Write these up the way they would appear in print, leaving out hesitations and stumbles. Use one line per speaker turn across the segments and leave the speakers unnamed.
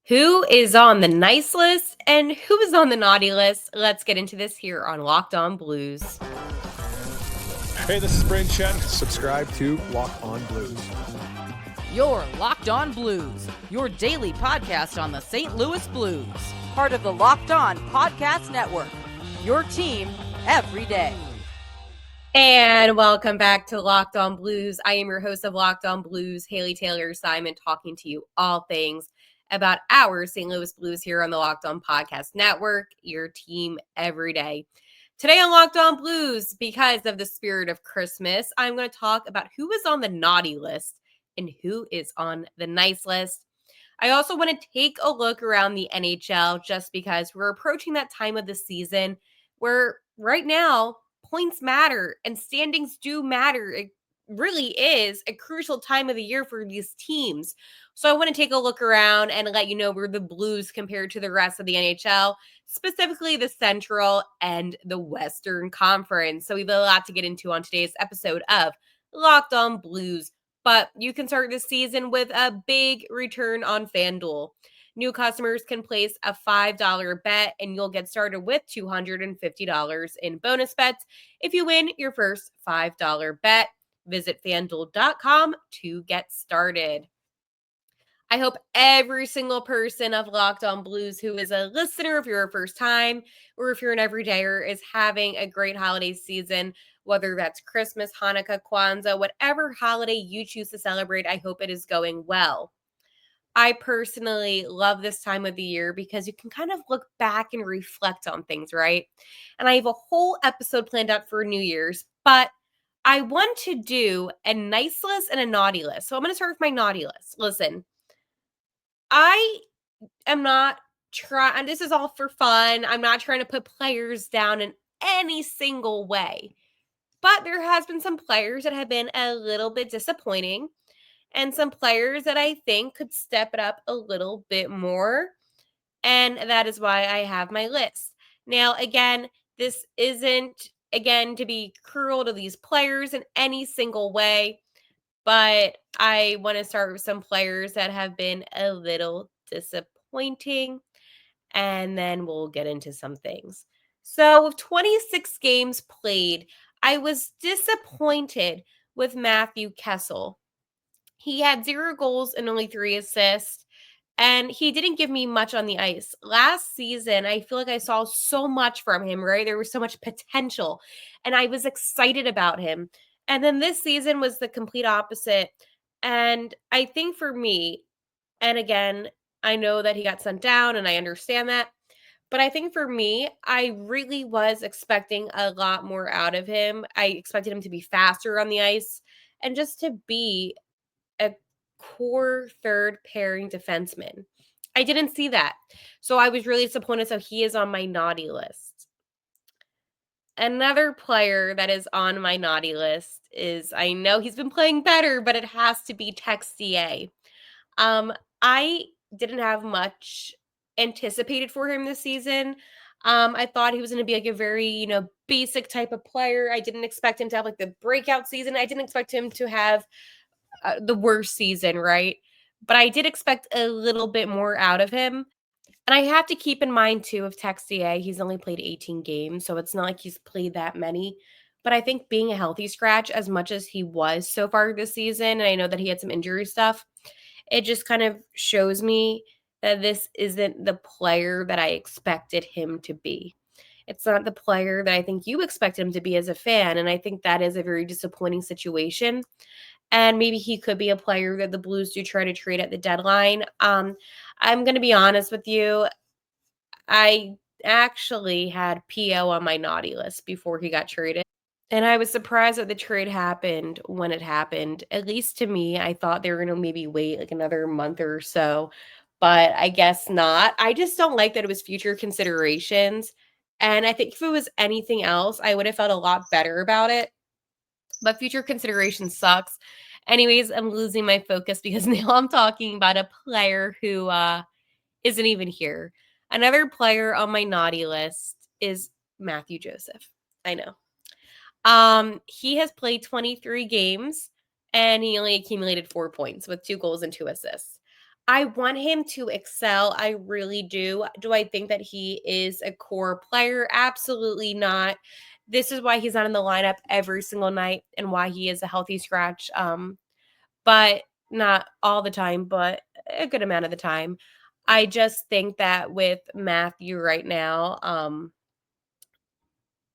Who is on the nice list and who is on the naughty list? Let's get into this here on Locked On Blues.
Hey, this is Brayden Chen. Subscribe to Lock On Blues.
You're Locked On Blues, your daily podcast on the St. Louis Blues. Part of the Locked On Podcast Network, your team every day.
And welcome back to Locked On Blues. I am your host of Locked On Blues, Haley Taylor Simon, talking to you all things about our St. Louis Blues here on the Locked On Podcast Network, your team every day. Today on Locked On Blues, because of the spirit of Christmas, I'm going to talk about who is on the naughty list and who is on the nice list. I also want to take a look around the NHL just because we're approaching that time of the season where right now points matter and standings do matter. It really is a crucial time of the year for these teams. So I want to take a look around and let you know where the Blues compared to the rest of the NHL, specifically the Central and the Western Conference. So we have a lot to get into on today's episode of Locked On Blues. But you can start the season with a big return on FanDuel. New customers can place a $5 bet and you'll get started with $250 in bonus bets if you win your first $5 bet. Visit FanDuel.com to get started. I hope every single person of Locked On Blues who is a listener, if you're a first time or if you're an everydayer, is having a great holiday season, whether that's Christmas, Hanukkah, Kwanzaa, whatever holiday you choose to celebrate. I hope it is going well. I personally love this time of the year because you can kind of look back and reflect on things, right? And I have a whole episode planned out for New Year's, but I want to do a nice list and a naughty list. So I'm going to start with my naughty list. Listen, I am not trying, and this is all for fun. I'm not trying to put players down in any single way. But there has been some players that have been a little bit disappointing and some players that I think could step it up a little bit more. And that is why I have my list. Now, again, this isn't, again, to be cruel to these players in any single way, but I want to start with some players that have been a little disappointing, and then we'll get into some things. So, with 26 games played, I was disappointed with Matthew Kessel. He had 0 goals and only 3 assists, and he didn't give me much on the ice. Last season, I feel like I saw so much from him, right? There was so much potential, and I was excited about him. And then this season was the complete opposite. And I think for me, and again, I know that he got sent down and I understand that. But I think for me, I really was expecting a lot more out of him. I expected him to be faster on the ice and just to be a core third pairing defenseman. I didn't see that. So I was really disappointed. So he is on my naughty list. Another player that is on my naughty list is, I know he's been playing better, but it has to be Texier. I didn't have much anticipated for him this season. I thought he was going to be like a very, basic type of player. I didn't expect him to have like the breakout season. I didn't expect him to have the worst season, right? But I did expect a little bit more out of him. And I have to keep in mind, too, of Texier, he's only played 18 games, so it's not like he's played that many. But I think being a healthy scratch, as much as he was so far this season, and I know that he had some injury stuff, it just kind of shows me that this isn't the player that I expected him to be. It's not the player that I think you expect him to be as a fan, and I think that is a very disappointing situation. And maybe he could be a player that the Blues do try to trade at the deadline. I'm going to be honest with you. I actually had PO on my naughty list before he got traded. And I was surprised that the trade happened when it happened. At least to me, I thought they were going to maybe wait like another month or so, but I guess not. I just don't like that it was future considerations. And I think if it was anything else, I would have felt a lot better about it. But future consideration sucks. Anyways, I'm losing my focus because now I'm talking about a player who isn't even here. Another player on my naughty list is Matthew Joseph. I know. He has played 23 games and he only accumulated 4 points with 2 goals and 2 assists. I want him to excel. I really do. Do I think that he is a core player? Absolutely not. This is why he's not in the lineup every single night and why he is a healthy scratch. But not all the time, but a good amount of the time. I just think that with Matthew right now,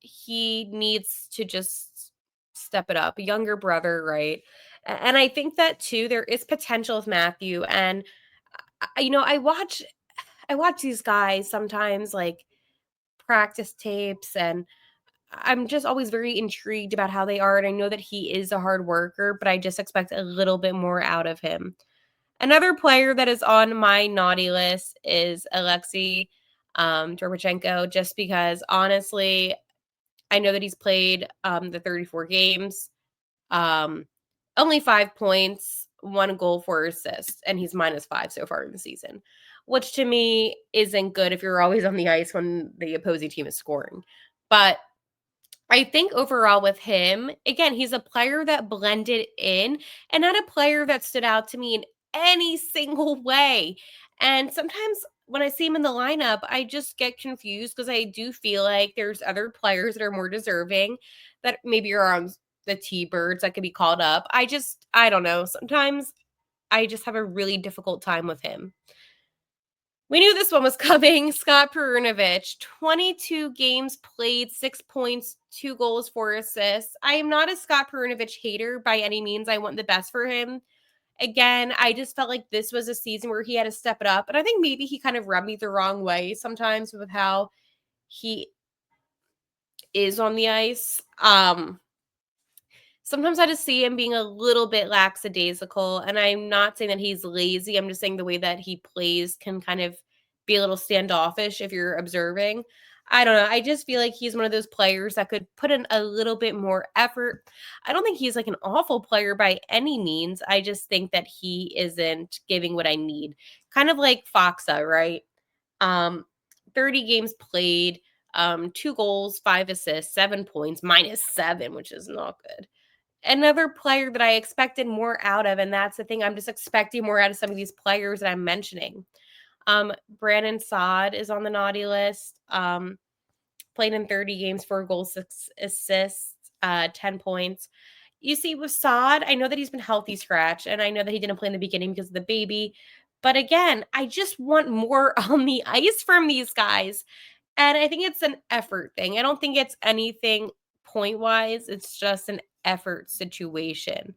he needs to just step it up. A younger brother, right? And I think that too, there is potential with Matthew. And I watch these guys sometimes like practice tapes, and I'm just always very intrigued about how they are. And I know that he is a hard worker, but I just expect a little bit more out of him. Another player that is on my naughty list is Alexei Dorochenko, just because honestly, I know that he's played the 34 games, um, only 5 points, 1 goal, 4 assists, and he's -5 so far in the season, which to me isn't good if you're always on the ice when the opposing team is scoring. But I think overall with him, again, he's a player that blended in and not a player that stood out to me in any single way. And sometimes when I see him in the lineup, I just get confused because I do feel like there's other players that are more deserving that maybe are on the T-Birds that could be called up. I don't know. Sometimes I just have a really difficult time with him. We knew this one was coming. Scott Perunovich, 22 games played, 6 points, 2 goals, 4 assists. I am not a Scott Perunovich hater by any means. I want the best for him. Again, I just felt like this was a season where he had to step it up. And I think maybe he kind of rubbed me the wrong way sometimes with how he is on the ice. Sometimes I just see him being a little bit lackadaisical, and I'm not saying that he's lazy. I'm just saying the way that he plays can kind of be a little standoffish if you're observing. I don't know. I just feel like he's one of those players that could put in a little bit more effort. I don't think he's like an awful player by any means. I just think that he isn't giving what I need. Kind of like Foxa, right? Um 30 games played, 2 goals, 5 assists, 7 points, -7, which is not good. Another player that I expected more out of, and that's the thing, I'm just expecting more out of some of these players that I'm mentioning. Brandon Saad is on the naughty list. Played in 30 games, 4 goals, 6 assists, 10 points. You see, with Saad, I know that he's been healthy scratch, and I know that he didn't play in the beginning because of the baby. But again, I just want more on the ice from these guys. And I think it's an effort thing. I don't think it's anything point wise. It's just an effort situation.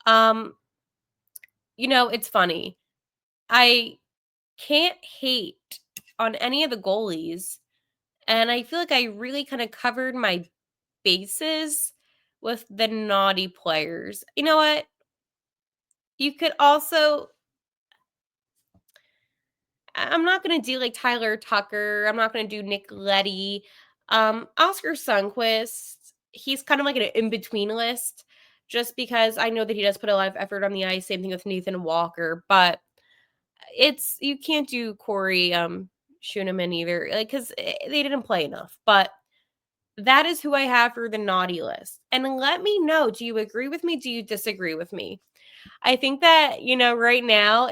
Um, it's funny. I can't hate on any of the goalies. And I feel like I really kind of covered my bases with the naughty players. You know what? You could also I'm not gonna do like Tyler Tucker. I'm not gonna do Nick Leddy. Oscar Sundquist, he's kind of like an in-between list just because I know that he does put a lot of effort on the ice. Same thing with Nathan Walker, but you can't do Corey Schooneman either, like because they didn't play enough. But that is who I have for the naughty list. And let me know, do you agree with me? Do you disagree with me? I think that, right now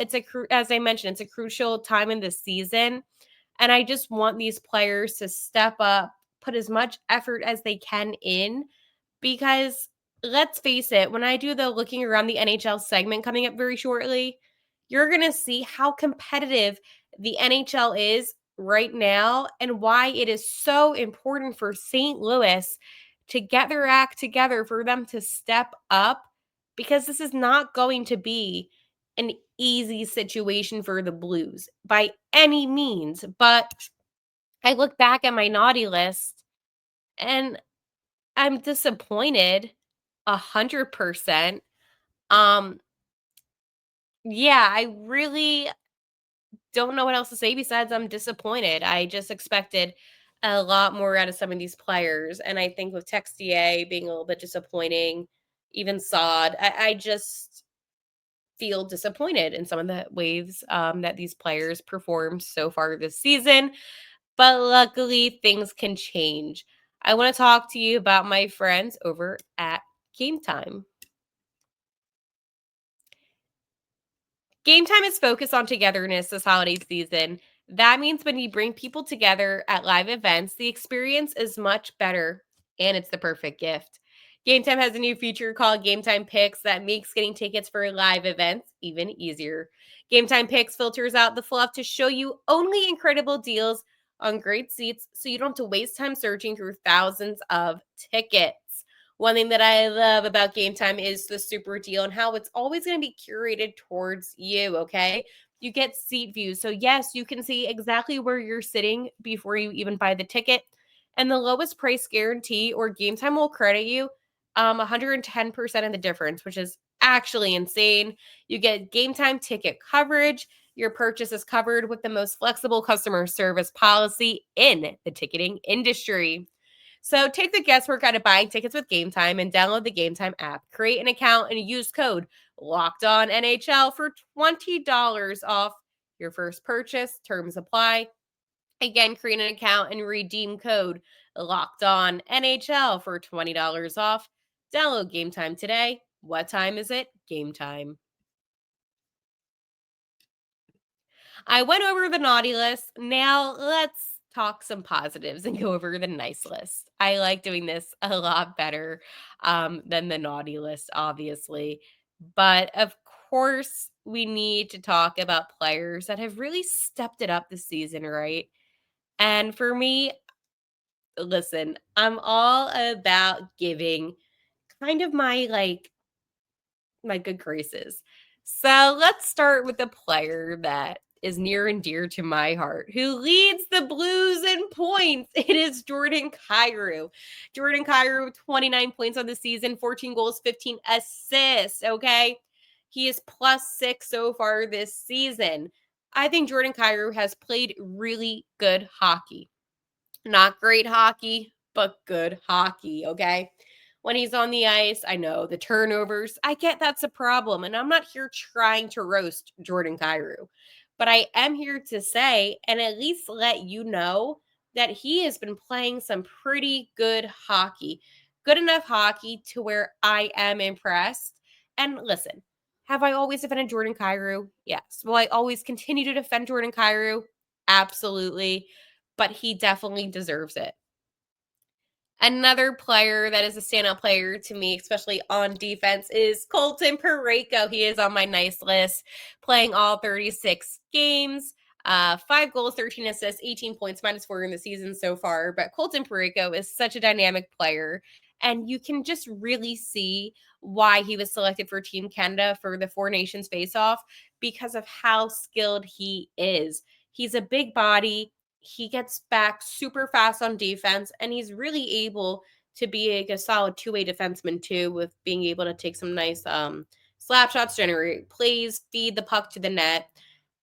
as I mentioned, it's a crucial time in the season. And I just want these players to step up, put as much effort as they can in, because let's face it, when I do the looking around the NHL segment coming up very shortly, you're going to see how competitive the NHL is right now and why it is so important for St. Louis to get their act together, for them to step up, because this is not going to be an easy situation for the Blues by any means. But I look back at my naughty list and I'm disappointed 100%. Um, yeah, I really don't know what else to say besides I'm disappointed. I just expected a lot more out of some of these players. And I think with Texier being a little bit disappointing, even Sod, I just feel disappointed in some of the ways that these players performed so far this season. But luckily, things can change. I want to talk to you about my friends over at Gametime. Gametime is focused on togetherness this holiday season. That means when you bring people together at live events, the experience is much better and it's the perfect gift. Gametime has a new feature called Gametime Picks that makes getting tickets for live events even easier. Gametime Picks filters out the fluff to show you only incredible deals on great seats so you don't have to waste time searching through thousands of tickets. One thing that I love about Gametime is the super deal and how it's always going to be curated towards you, okay? You get seat views. So, yes, you can see exactly where you're sitting before you even buy the ticket. And the lowest price guarantee or Gametime will credit you 110% of the difference, which is actually insane. You get Gametime ticket coverage. Your purchase is covered with the most flexible customer service policy in the ticketing industry. So take the guesswork out of buying tickets with Gametime and download the Gametime app. Create an account and use code LOCKEDONNHL for $20 off your first purchase. Terms apply. Again, create an account and redeem code LOCKEDONNHL for $20 off. Download Gametime today. What time is it? Gametime. I went over the naughty list. Now let's talk some positives and go over the nice list. I like doing this a lot better than the naughty list, obviously. But of course, we need to talk about players that have really stepped it up this season, right? And for me, listen, I'm all about giving kind of my good graces. So let's start with a player that is near and dear to my heart, who leads the Blues in points. It is Jordan Kyrou. Jordan Kyrou, 29 points on the season, 14 goals, 15 assists, okay? He is +6 so far this season. I think Jordan Kyrou has played really good hockey. Not great hockey, but good hockey, okay? When he's on the ice, I know the turnovers, I get that's a problem. And I'm not here trying to roast Jordan Kyrou, but I am here to say and at least let you know that he has been playing some pretty good hockey. Good enough hockey to where I am impressed. And listen, have I always defended Jordan Kyrou? Yes. Will I always continue to defend Jordan Kyrou? Absolutely. But he definitely deserves it. Another player that is a standout player to me, especially on defense, is Colton Parayko. He is on my nice list, playing all 36 games, 5 goals, 13 assists, 18 points, -4 in the season so far. But Colton Parayko is such a dynamic player, and you can just really see why he was selected for Team Canada for the Four Nations face-off because of how skilled he is. He's a big body. He gets back super fast on defense, and he's really able to be a solid two-way defenseman too, with being able to take some nice slap shots, generate plays, feed the puck to the net.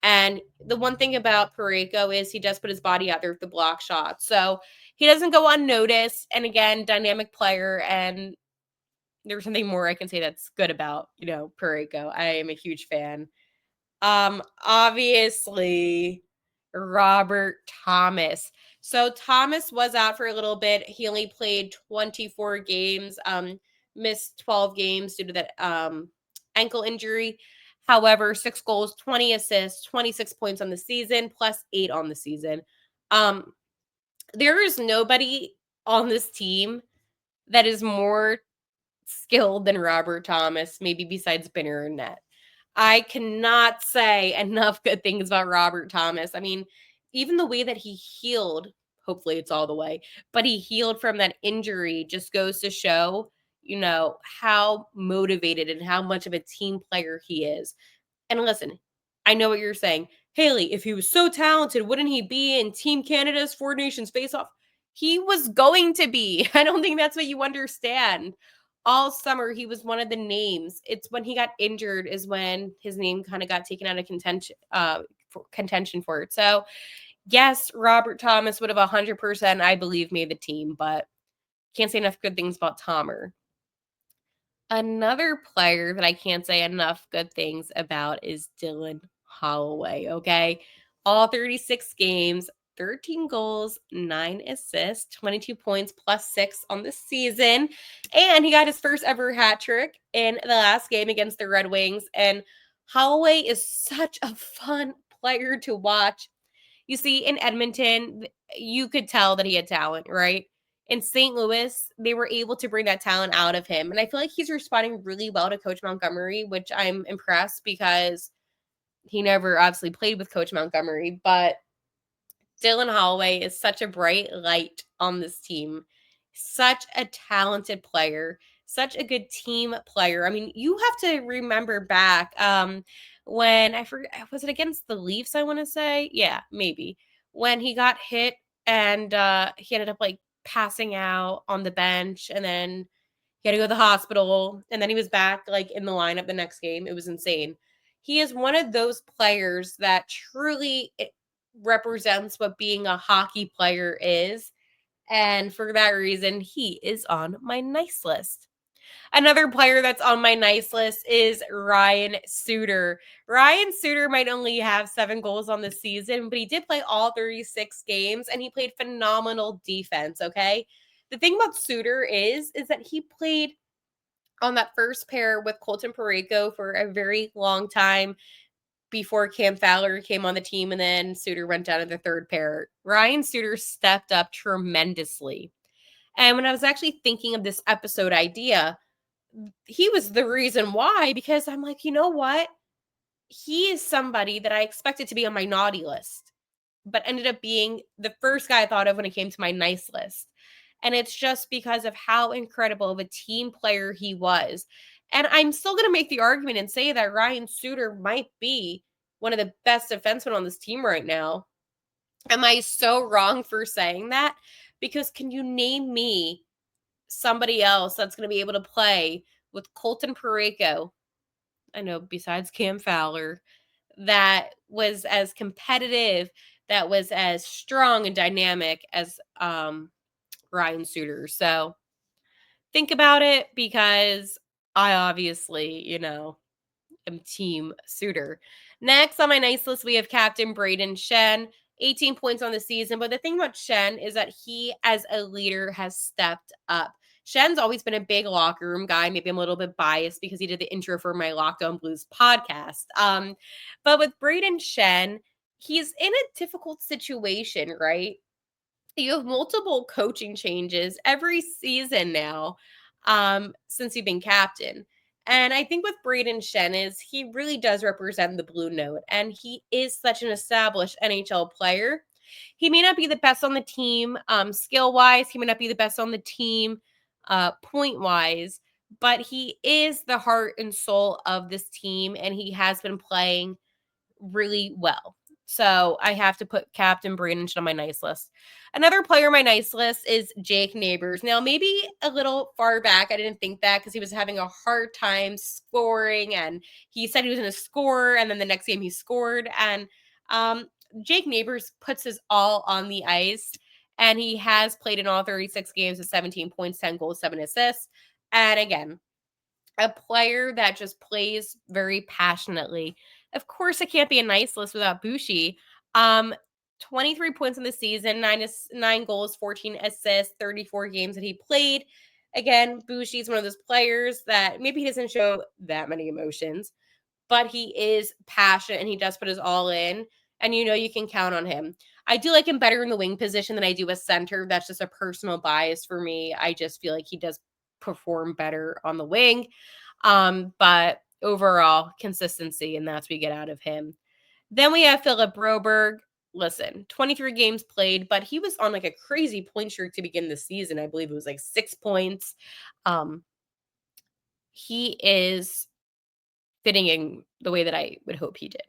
And the one thing about Parayko is he does put his body out there with the block shot. So he doesn't go unnoticed. And again, dynamic player. And there's something more I can say that's good about, Parayko. I am a huge fan. Obviously, Robert Thomas. So Thomas was out for a little bit. He only played 24 games, missed 12 games due to that ankle injury. However, 6 goals, 20 assists, 26 points on the season, +8 on the season. There is nobody on this team that is more skilled than Robert Thomas, maybe besides Binner and Net. I cannot say enough good things about Robert Thomas. I mean, even the way that he healed, hopefully it's all the way, but he healed from that injury just goes to show, how motivated and how much of a team player he is. And listen, I know what you're saying. Haley, if he was so talented, wouldn't he be in Team Canada's Four Nations face-off? He was going to be. I don't think that's what you understand. All summer, he was one of the names. It's when he got injured is when his name kind of got taken out of contention for it. So, yes, Robert Thomas would have 100%, I believe, made the team, but can't say enough good things about Tomer. Another player that I can't say enough good things about is Dylan Holloway, okay? All 36 games, 13 goals, 9 assists, 22 points, +6 on the season. And he got his first ever hat trick in the last game against the Red Wings. And Holloway is such a fun player to watch. You see, in Edmonton, you could tell that he had talent, right? In St. Louis, they were able to bring that talent out of him. And I feel like he's responding really well to Coach Montgomery, which I'm impressed because he never obviously played with Coach Montgomery. But Dylan Holloway is such a bright light on this team. Such a talented player, such a good team player. I mean, you have to remember back when I forget, was it against the Leafs, I want to say? Yeah, maybe. When he got hit and he ended up like passing out on the bench and then he had to go to the hospital and then he was back like in the lineup the next game. It was insane. He is one of those players that truly represents what being a hockey player is. And for that reason, he is on my nice list. Another player that's on my nice list is Ryan Suter. Ryan Suter might only have 7 goals on the season, but he did play all 36 games and he played phenomenal defense, okay? The thing about Suter is that he played on that first pair with Colton Parayko for a very long time before Cam Fowler came on the team and then Suter went down to the third pair. Ryan Suter stepped up tremendously. And when I was actually thinking of this episode idea, he was the reason why, because I'm like, you know what? He is somebody that I expected to be on my naughty list, but ended up being the first guy I thought of when it came to my nice list. And it's just because of how incredible of a team player he was. And I'm still going to make the argument and say that Ryan Suter might be one of the best defensemen on this team right now. Am I so wrong for saying that? Because can you name me somebody else that's going to be able to play with Colton Parayko? I know, besides Cam Fowler, that was as competitive, that was as strong and dynamic as Ryan Suter. So think about it because I obviously, am team Suter. Next on my nice list, we have Captain Braden Shen, 18 points on the season. But the thing about Shen is that he, as a leader, has stepped up. Shen's always been a big locker room guy. Maybe I'm a little bit biased because he did the intro for my Locked On Blues podcast. But with Braden Shen, he's in a difficult situation, right? You have multiple coaching changes every season now since you've been captain. And I think with Braden Shen is he really does represent the blue note. And he is such an established NHL player. He may not be the best on the team skill-wise. He may not be the best on the team point-wise. But he is the heart and soul of this team. And he has been playing really well. So I have to put Captain Braden on my nice list. Another player on my nice list is Jake Neighbors. Now, maybe a little far back, I didn't think that because he was having a hard time scoring, and he said he was going to score, and then the next game he scored. And Jake Neighbors puts his all on the ice, and he has played in all 36 games with 17 points, 10 goals, 7 assists. And again, a player that just plays very passionately. Of course, it can't be a nice list without Bushi. 23 points in the season, 9 goals, 14 assists, 34 games that he played. Again, Bushi is one of those players that maybe he doesn't show that many emotions, but he is passionate and he does put his all in. And you can count on him. I do like him better in the wing position than I do a center. That's just a personal bias for me. I just feel like he does perform better on the wing. But overall, consistency, and that's what we get out of him. Then we have Philip Broberg. Listen, 23 games played, but he was on like a crazy point streak to begin the season. I believe it was like 6 points. He is fitting in the way that I would hope he did.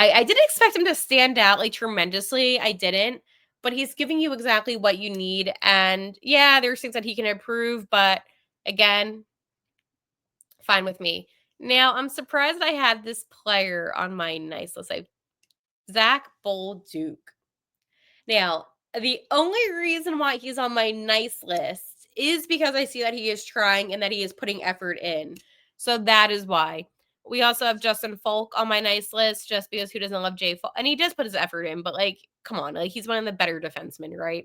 I didn't expect him to stand out like tremendously. I didn't, but he's giving you exactly what you need. And yeah, there's things that he can improve, but again, fine with me. Now, I'm surprised I had this player on my nice list. Zach Bolduc. Now, the only reason why he's on my nice list is because I see that he is trying and that he is putting effort in. So that is why. We also have Justin Falk on my nice list just because who doesn't love Jay Falk? And he does put his effort in, but come on, he's one of the better defensemen, right?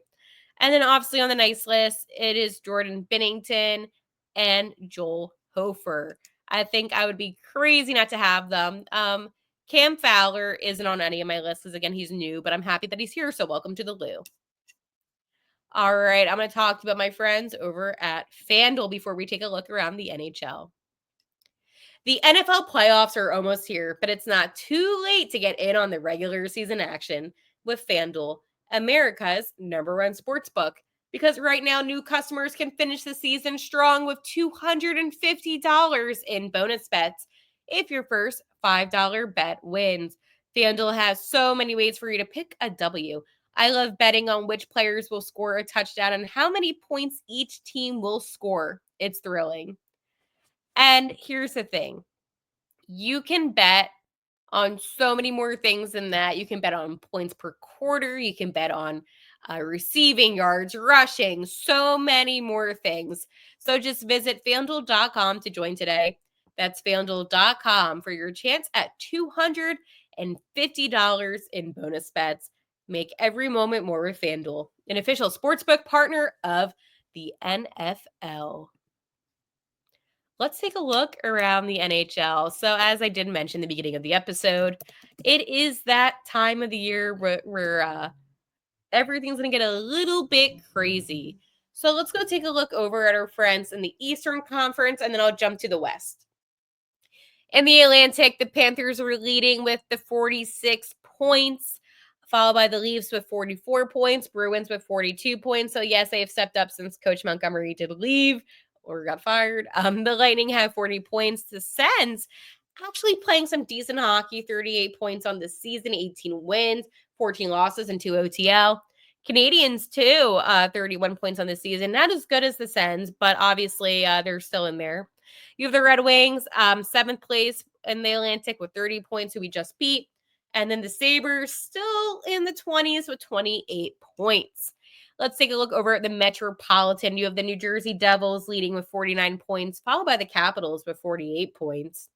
And then obviously on the nice list, it is Jordan Binnington and Joel Hofer. I think I would be crazy not to have them. Cam Fowler isn't on any of my lists because, again, he's new, but I'm happy that he's here, so welcome to the Lou. All right, I'm going to talk about my friends over at FanDuel before we take a look around the NHL. The NFL playoffs are almost here, but it's not too late to get in on the regular season action with FanDuel, America's #1 sportsbook. Because right now, new customers can finish the season strong with $250 in bonus bets if your first $5 bet wins. FanDuel has so many ways for you to pick a W. I love betting on which players will score a touchdown and how many points each team will score. It's thrilling. And here's the thing. You can bet on so many more things than that. You can bet on points per quarter. You can bet on receiving yards, rushing, so many more things. So just visit FanDuel.com to join today. That's FanDuel.com for your chance at $250 in bonus bets. Make every moment more with FanDuel, an official sportsbook partner of the NFL. Let's take a look around the NHL. So, as I did mention in the beginning of the episode, it is that time of the year where everything's going to get a little bit crazy. So, let's go take a look over at our friends in the Eastern Conference, and then I'll jump to the West. In the Atlantic, the Panthers were leading with the 46 points, followed by the Leafs with 44 points, Bruins with 42 points. So, yes, they have stepped up since Coach Montgomery did leave or got fired. The Lightning have 40 points. The Sens actually playing some decent hockey, 38 points on the season, 18 wins, 14 losses, and 2 OTL. Canadians, too, 31 points on the season. Not as good as the Sens, but obviously they're still in there. You have the Red Wings, 7th place in the Atlantic with 30 points, who we just beat. And then the Sabres still in the 20s with 28 points. Let's take a look over at the Metropolitan. You have the New Jersey Devils leading with 49 points, followed by the Capitals with 48 points.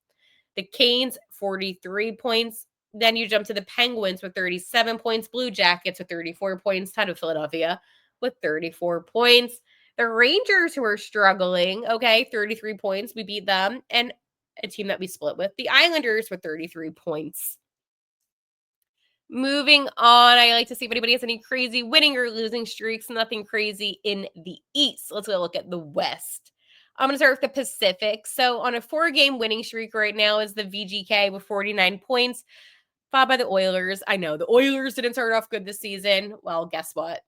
The Canes, 43 points. Then you jump to the Penguins with 37 points. Blue Jackets with 34 points. Tied with Philadelphia with 34 points. The Rangers, who are struggling, 33 points. We beat them. And a team that we split with, the Islanders, with 33 points. Moving on, I like to see if anybody has any crazy winning or losing streaks. Nothing crazy in the East. Let's go look at the West. I'm going to start with the Pacific. So on a 4-game winning streak right now is the VGK with 49 points, followed by the Oilers. I know the Oilers didn't start off good this season. Well, guess what?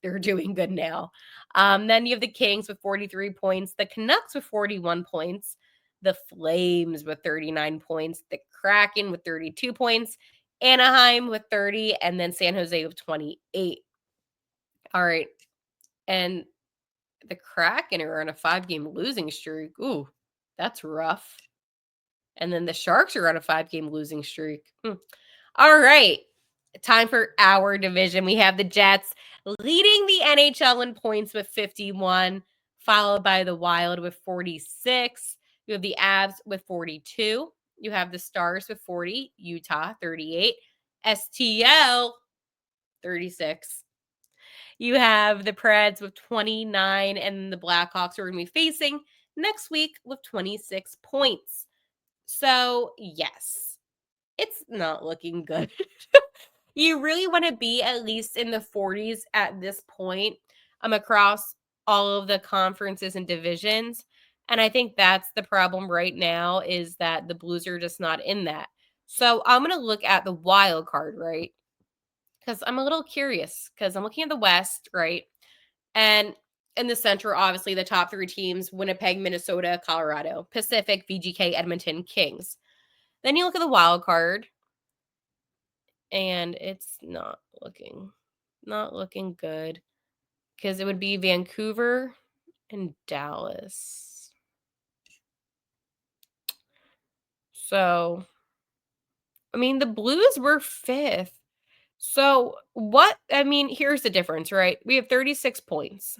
They're doing good now. Then you have the Kings with 43 points, the Canucks with 41 points, the Flames with 39 points, the Kraken with 32 points, Anaheim with 30, and then San Jose with 28. All right. And the Kraken are on a 5-game losing streak. Ooh, that's rough. And then the Sharks are on a 5-game losing streak. All right. Time for our division. We have the Jets leading the NHL in points with 51, followed by the Wild with 46. You have the Avs with 42. You have the Stars with 40, Utah 38, STL 36. You have the Preds with 29, and the Blackhawks are going to be facing next week with 26 points. So, yes, it's not looking good. You really want to be at least in the 40s at this point across all of the conferences and divisions. And I think that's the problem right now, is that the Blues are just not in that. So I'm going to look at the wild card, right? Because I'm a little curious, because I'm looking at the West, right? And in the Central, obviously, the top 3 teams, Winnipeg, Minnesota, Colorado, Pacific, VGK, Edmonton, Kings. Then you look at the wild card, and it's not looking good, because it would be Vancouver and Dallas. So, I mean, the Blues were 5th. So, here's the difference, right? We have 36 points.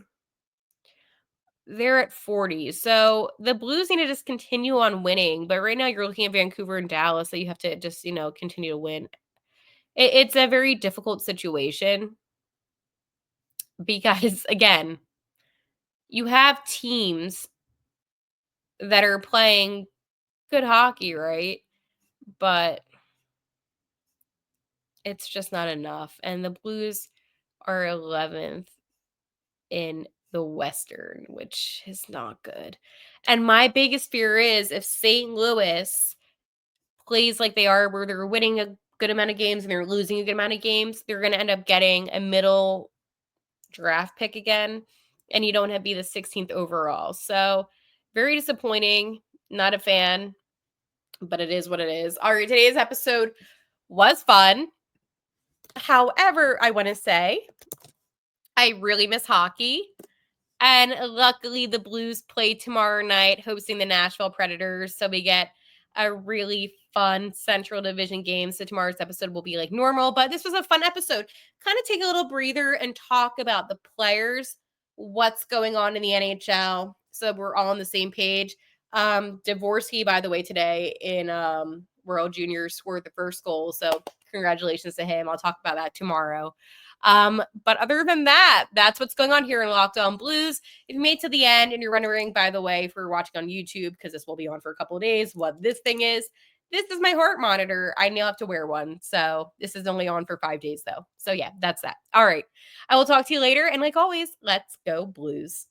They're at 40. So, the Blues need to just continue on winning. But right now, you're looking at Vancouver and Dallas, so you have to just, continue to win. It's a very difficult situation because, again, you have teams that are playing good hockey, right? But it's just not enough. And the Blues are 11th in the Western, which is not good. And my biggest fear is if St. Louis plays like they are, where they're winning a good amount of games and they're losing a good amount of games, they're going to end up getting a middle draft pick again, and you don't have to be the 16th overall. So very disappointing. Not a fan, but it is what it is. All right, today's episode was fun. However, I want to say I really miss hockey. And luckily, the Blues play tomorrow night hosting the Nashville Predators. So we get a really fun Central Division game. So tomorrow's episode will be like normal. But this was a fun episode. Kind of take a little breather and talk about the players, what's going on in the NHL. So we're all on the same page. Dvorsky, by the way, today in World Juniors scored the first goal. So congratulations to him. I'll talk about that tomorrow. But other than that, that's what's going on here in Locked On Blues. If you made it to the end and you're wondering, by the way, if you're watching on YouTube, because this will be on for a couple of days, what this thing is my heart monitor. I now have to wear one. So this is only on for 5 days, though. So yeah, that's that. All right. I will talk to you later. And like always, let's go Blues.